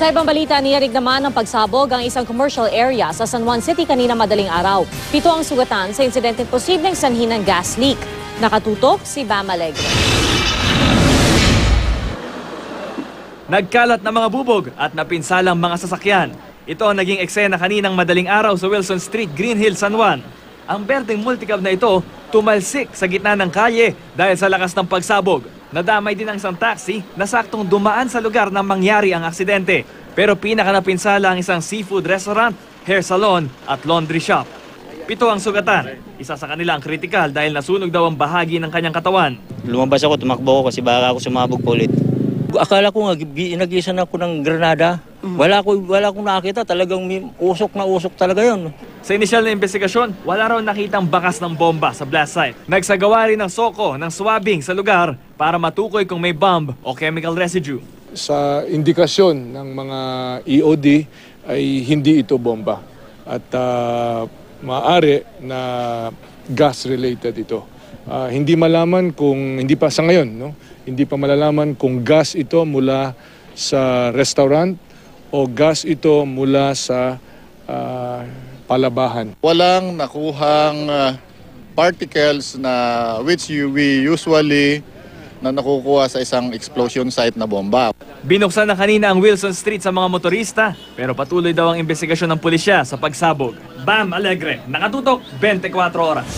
Sa ibang balita, niyarig naman ng pagsabog ang isang commercial area sa San Juan City kanina madaling araw. 7 ang sugatan sa insidenteng posibleng sanhi ng gas leak. Nakatutok si Bam Alegre. Nagkalat na mga bubog at napinsalang mga sasakyan. Ito ang naging eksena kaninang madaling araw sa Wilson Street, Green Hill, San Juan. Ang berdeng multicab na ito tumalsik sa gitna ng kalye dahil sa lakas ng pagsabog. Nadamay din ang isang taxi na saktong dumaan sa lugar nang mangyari ang aksidente. Pero pinakanapinsala ang isang seafood restaurant, hair salon at laundry shop. 7 ang sugatan. Isa sa kanila ang kritikal dahil nasunog daw ang bahagi ng kanyang katawan. Lumabas ako, tumakbo ako kasi baka ako sumabog po ulit. Akala ko nga, inagisan ako ng granada. Wala akong nakita, talagang usok na usok talaga yun. Sa inisyal na investigasyon, wala raw nakitang bakas ng bomba sa blast site. Nagsagawa rin ng soko ng swabbing sa lugar para matukoy kung may bomb o chemical residue. Sa indikasyon ng mga EOD ay hindi ito bomba at maaari na gas-related ito. Hindi malaman kung, hindi pa sa ngayon, no? Hindi pa malalaman kung gas ito mula sa restaurant o gas ito mula sa palabahan. Walang nakuhang particles na which we usually na nakukuha sa isang explosion site na bomba. Binuksan na kanina ang Wilson Street sa mga motorista pero patuloy daw ang investigasyon ng pulisya sa pagsabog. Bam Alegre, nakatutok 24 oras.